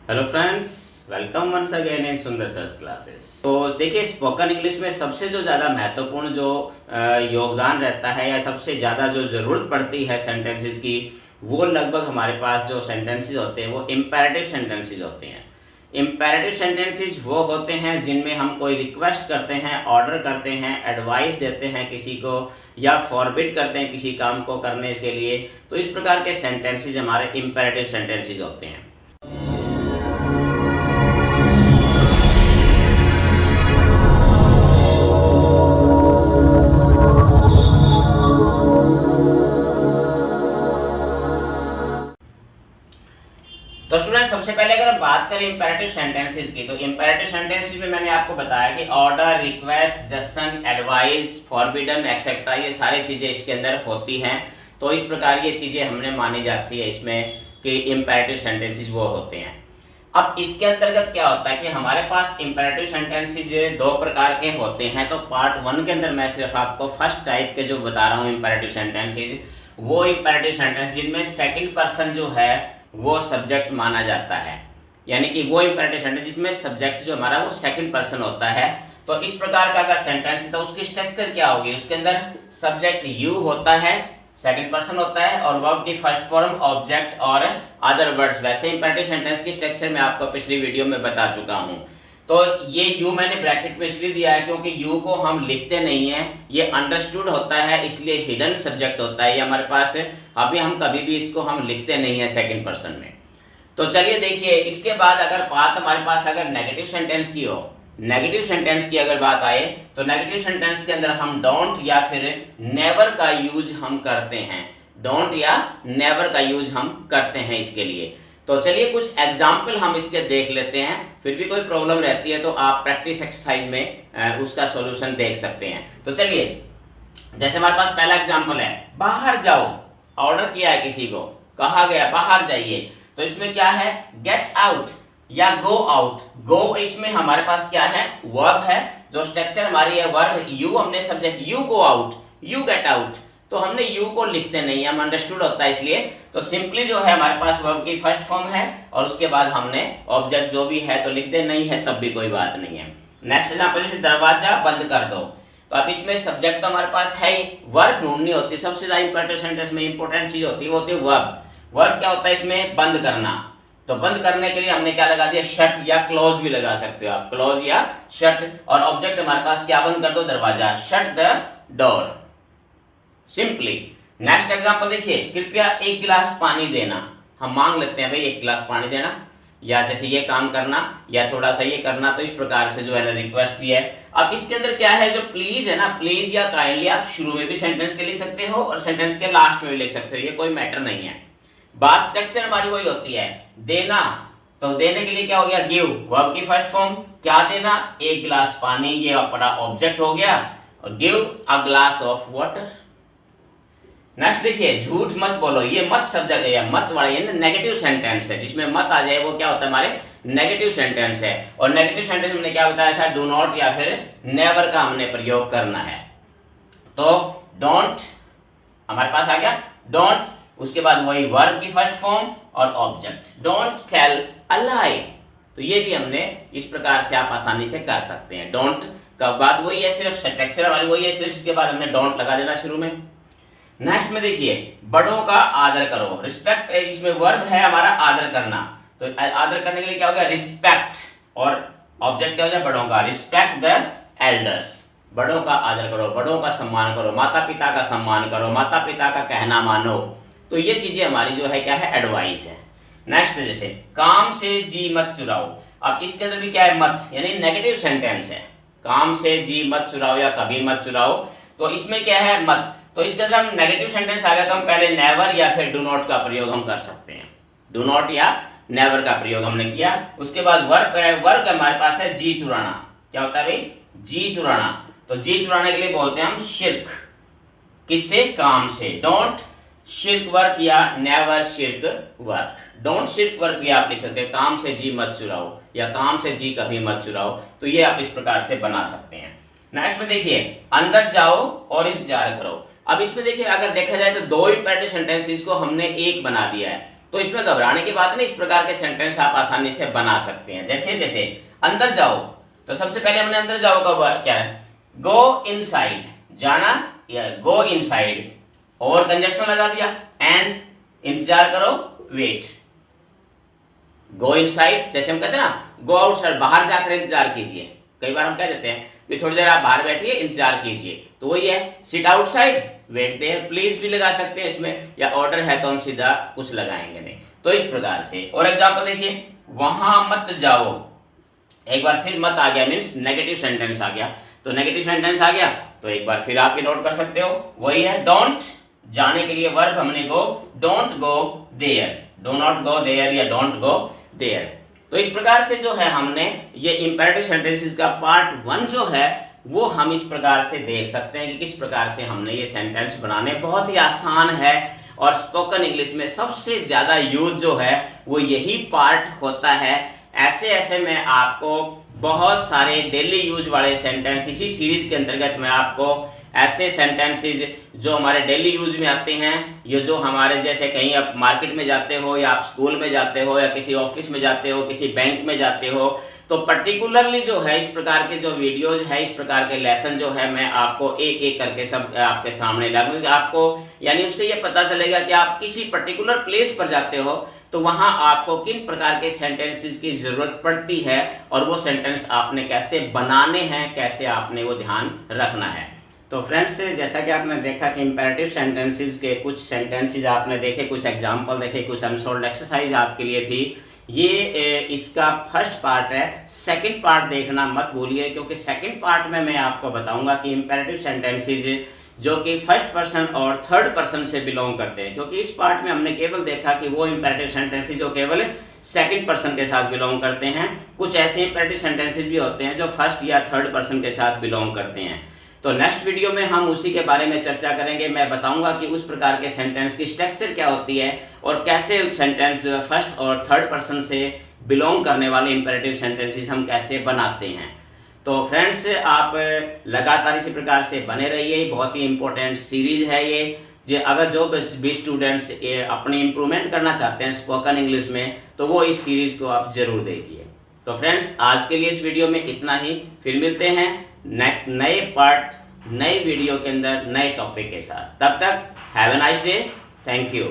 Hello friends, welcome once again in Sundar sir's classes. तो देखिए, spoken English में सबसे जो ज़्यादा महत्वपूर्ण जो योगदान रहता है या सबसे ज़्यादा जो ज़रूरत पड़ती है सेंटेंसेस की, वो लगभग हमारे पास जो सेंटेंसेस होते हैं वो इम्पेरेटिव सेंटेंसेस होते हैं। इम्पेरेटिव सेंटेंसेस वो होते हैं जिनमें हम कोई रिक्वेस्ट करते हैं, ऑर्डर करते हैं, एडवाइस देते हैं किसी को या फॉरबिड करते हैं किसी काम को करने के लिए। तो इस प्रकार के सेंटेंसेस हमारे इम्पेरेटिव सेंटेंसेस होते हैं। तो स्टूडेंट, सबसे पहले अगर हम बात करें इंपेरेटिव सेंटेंसेस की, तो इंपेरेटिव सेंटेंसेस में मैंने आपको बताया कि order, request, suggestion, advice, forbidden etcetera, ये सारी चीज़ें इसके अंदर होती हैं। तो इस प्रकार ये चीज़ें हमने मानी जाती है इसमें कि इंपेरेटिव सेंटेंसेस वो होते हैं। अब इसके अंतर्गत क्या होता है कि हमारे पास इंपेरेटिव सेंटेंसेस दो प्रकार के होते हैं। तो पार्ट 1 के अंदर मैं सिर्फ आपको फर्स्ट टाइप के जो बता रहा हूँ इंपेरेटिव सेंटेंसेस, वो इंपेरेटिव सेंटेंस जिनमें सेकंड पर्सन जो है वो सब्जेक्ट माना जाता है, यानी कि वो इंपेरेटिव सेंटेंस जिसमें सब्जेक्ट जो हमारा वो सेकंड पर्सन होता है। तो इस प्रकार का अगर सेंटेंस है तो उसकी स्ट्रक्चर क्या होगी, उसके अंदर सब्जेक्ट यू होता है, सेकंड पर्सन होता है, और वर्ब की फर्स्ट फॉर्म ऑब्जेक्ट और अदर वर्ड्स। वैसे इंपेरेटिव सेंटेंस की स्ट्रक्चर मैं आपको पिछली वीडियो में बता चुका हूं। तो ये यू मैंने ब्रैकेट में इसलिए दिया है क्योंकि यू को हम लिखते नहीं है, ये अंडरस्टूड होता है, इसलिए हिडन सब्जेक्ट होता है ये हमारे पास। अभी हम कभी भी इसको हम लिखते नहीं है सेकंड पर्सन में। तो चलिए देखिए, इसके बाद अगर बात हमारे पास अगर नेगेटिव सेंटेंस की हो, नेगेटिव सेंटेंस की अगर बात आए तो नेगेटिव सेंटेंस के अंदर हम डोंट या फिर नेवर का यूज हम करते हैं। डोंट या नेवर का यूज हम करते हैं इसके लिए। तो चलिए कुछ एग्जाम्पल हम इसके देख लेते हैं, फिर भी कोई प्रॉब्लम रहती है तो आप प्रैक्टिस एक्सरसाइज में उसका सॉल्यूशन देख सकते हैं। तो चलिए, जैसे हमारे पास पहला एग्जाम्पल है, बाहर जाओ। ऑर्डर किया है किसी को, कहा गया बाहर जाइए, तो इसमें क्या है, गेट आउट या गो आउट। गो इसमें हमारे पास क्या है, वर्ब है, जो स्ट्रक्चर हमारी है वर्ब, यू हमने subject, you go out, you get out. तो हमने यू को लिखते नहीं है, हम अंडरस्टूड होता है इसलिए। तो सिंपली जो है हमारे पास वर्ब की फर्स्ट फॉर्म है और उसके बाद हमने ऑब्जेक्ट जो भी है तो लिख दे, नहीं है तब भी कोई बात नहीं है। नेक्स्ट एग्जांपल, जैसे दरवाजा बंद कर दो, तो अब इसमें सब्जेक्ट तो हमारे पास है, वर्ब ढूंढनी होती है। सबसे ज्यादा इंपॉर्टेंट सेंटेंस में इंपॉर्टेंट चीज होती है वो होती है वर्ब। वर्ब क्या होता है इसमें, बंद करना। तो बंद करने के लिए हमने क्या लगा दिया, शट या क्लोज भी लगा सकते हो आप, क्लोज या शट। और ऑब्जेक्ट हमारे पास क्या, बंद कर दो दरवाजा, shut the door, simply. Next example देखिए, कृपया एक गिलास पानी देना। हम मांग लेते हैं भाई एक गिलास पानी देना, या जैसे ये काम करना या थोड़ा सा ये करना, तो इस प्रकार से जो है ना रिक्वेस्ट भी है। अब इसके अंदर क्या है, जो प्लीज है ना, प्लीज या काइंडली आप शुरू में भी सेंटेंस के लिख सकते हो और सेंटेंस के लास्ट में भी लिख सकते हो, ये कोई मैटर नहीं है। बात स्ट्रक्चर हमारी वही होती है, देना। तो देने के लिए क्या हो गया, गिव, वर्ब की फर्स्ट फॉर्म, क्या देना, एक गिलास पानी, ये अपना ऑब्जेक्ट हो गया, और give a glass of water. Next देखिए, झूठ मत बोलो, ये मत सब्जेक्ट है, मत वाला ये नेगेटिव सेंटेंस है, जिसमें मत आ जाए वो क्या होता है, हमारे नेगेटिव सेंटेंस है। और नेगेटिव सेंटेंस हमने क्या बताया था, डू नॉट या फिर नेवर का हमने प्रयोग करना है। तो डोंट हमारे पास आ गया, डोंट, उसके बाद वही वर्ब की फर्स्ट फॉर्म और ऑब्जेक्ट, डोंट टेल अ लाई। तो ये भी हमने इस प्रकार से आप आसानी से कर सकते हैं। डोंट का बाद वही है, सिर्फ स्ट्रक्चर हमारी वही है, सिर्फ इसके बाद हमने डोंट लगा देना शुरू में। नेक्स्ट में देखिए, बड़ों का आदर करो, रिस्पेक्ट, इसमें वर्ब है हमारा आदर करना। तो आदर करने के लिए क्या हो गया, रिस्पेक्ट, और ऑब्जेक्ट क्या हो जाए, बड़ों का, रिस्पेक्ट द एल्डर्स, बड़ों का आदर करो, बड़ों का सम्मान करो, माता पिता का सम्मान करो, माता पिता का कहना मानो। तो ये चीजें हमारी जो है क्या है, एडवाइस है। नेक्स्ट जैसे, काम से जी मत चुराओ। अब इसके अंदर भी क्या है, मत, यानी नेगेटिव सेंटेंस है, काम से जी मत चुराओ या कभी मत चुराओ। तो इसमें क्या है, मत। तो इसके अंदर हम नेगेटिव सेंटेंस आ गया तो हम पहले नेवर या फिर डू नॉट का प्रयोग हम कर सकते हैं। डू नॉट या नेवर का प्रयोग हमने किया। उसके बाद वर्ब है, वर्ब हमारे पास है जी चुराना। क्या होता है भाई, जी चुराना। तो जी चुराने के लिए बोलते हैं हम शिर्क, किससे, काम से। डोंट शिर्क वर्क या नेवर शिर्क वर्क। डोंट शिर्क वर्क भी आप लिख सकते हैं, काम से जी मत चुराओ या काम से जी कभी मत चुराओ। तो ये आप इस प्रकार से बना सकते हैं। नेक्स्ट में देखिए, अंदर जाओ और इंतजार करो। अब इसमें देखिए, अगर देखा जाए तो दो इंपेरेटिव सेंटेंसेस को हमने एक बना दिया है। तो इसमें घबराने की बात नहीं, इस प्रकार के सेंटेंस आप आसानी से बना सकते हैं। देखिए जैसे अंदर जाओ, तो सबसे पहले हमने अंदर जाओ का वर्ब क्या है, गो इनसाइड, जाना या गो इनसाइड, और कंजक्शन लगा दिया, एंड इंतजार करो, वेट। गो इनसाइड जैसे हम कहते हैं ना, गो आउटसाइड, बाहर जाकर इंतजार कीजिए। कई बार हम कह देते हैं कि थोड़ी देर आप बाहर बैठिए, इंतजार कीजिए, तो वही है sit outside, wait there. Please भी लगा सकते हैं इसमें, या ऑर्डर है तो हम सीधा कुछ लगाएंगे नहीं। तो इस प्रकार से। और एग्जांपल देखिए, वहां मत जाओ, एक बार फिर मत आ गया, मीन्स नेगेटिव सेंटेंस आ गया। तो नेगेटिव सेंटेंस आ गया तो एक बार फिर आप ये नोट कर सकते हो, वही है डोंट, जाने के लिए वर्ब हमने go, don't go there, do not go there या डोंट गो देयर। तो इस प्रकार से जो है हमने ये इंपेरेटिव सेंटेंसेस का पार्ट 1 जो है वो हम इस प्रकार से देख सकते हैं कि किस प्रकार से हमने ये सेंटेंस बनाने, बहुत ही आसान है। और स्पोकन इंग्लिश में सबसे ज्यादा यूज जो है वो यही पार्ट होता है। ऐसे ऐसे मैं आपको बहुत सारे डेली यूज वाले सेंटेंस इसी सीरीज के अंतर्गत मैं आपको ऐसे सेंटेंसेस जो हमारे डेली यूज में आते हैं, ये जो हमारे जैसे कहीं आप मार्केट में जाते हो या आप स्कूल में जाते हो या किसी ऑफिस में जाते हो, किसी बैंक में जाते हो, तो पर्टिकुलरली जो है इस प्रकार के जो वीडियोज है, इस प्रकार के लेसन जो है मैं आपको एक एक करके सब आपके सामने लाऊंगा आपको, यानी उससे ये पता चलेगा कि आप किसी पर्टिकुलर प्लेस पर जाते हो तो वहां आपको किन प्रकार के सेंटेंसेस की जरूरत पड़ती है और वो सेंटेंस आपने कैसे बनाने हैं, कैसे आपने वो ध्यान रखना है। तो फ्रेंड्स, जैसा कि आपने देखा कि इंपेरेटिव सेंटेंसेस के कुछ सेंटेंसेस आपने देखे, कुछ एग्जांपल देखे, कुछ अनसोल्ड एक्सरसाइज आपके लिए थी। ये इसका फर्स्ट पार्ट है। सेकंड पार्ट देखना मत भूलिए, क्योंकि सेकंड पार्ट में मैं आपको बताऊंगा कि इंपेरेटिव सेंटेंसेस जो कि फर्स्ट पर्सन और थर्ड पर्सन से बिलोंग करते हैं, क्योंकि इस पार्ट में हमने केवल देखा कि वो इंपेरेटिव सेंटेंसेस जो केवल सेकंड पर्सन के साथ बिलोंग करते हैं। कुछ ऐसे इंपेरेटिव सेंटेंसेस भी होते हैं जो फर्स्ट या थर्ड पर्सन के साथ बिलोंग करते हैं। तो नेक्स्ट वीडियो में हम उसी के बारे में चर्चा करेंगे। मैं बताऊंगा कि उस प्रकार के सेंटेंस की स्ट्रक्चर क्या होती है और कैसे सेंटेंस फर्स्ट और थर्ड पर्सन से बिलोंग करने वाले इंपेरेटिव सेंटेंसेस हम कैसे बनाते हैं। तो फ्रेंड्स, आप लगातार इसी प्रकार से बने रहिए, बहुत ही इंपॉर्टेंट सीरीज है ये। अगर जो भी स्टूडेंट्स अपनी इम्प्रूवमेंट करना चाहते हैं स्पोकन इंग्लिश में, तो वो इस सीरीज को आप जरूर देखिए। तो फ्रेंड्स, आज के लिए इस वीडियो में इतना ही। फिर मिलते हैं नए पार्ट, नए वीडियो के अंदर, नए टॉपिक के साथ। तब तक have a nice day, thank you.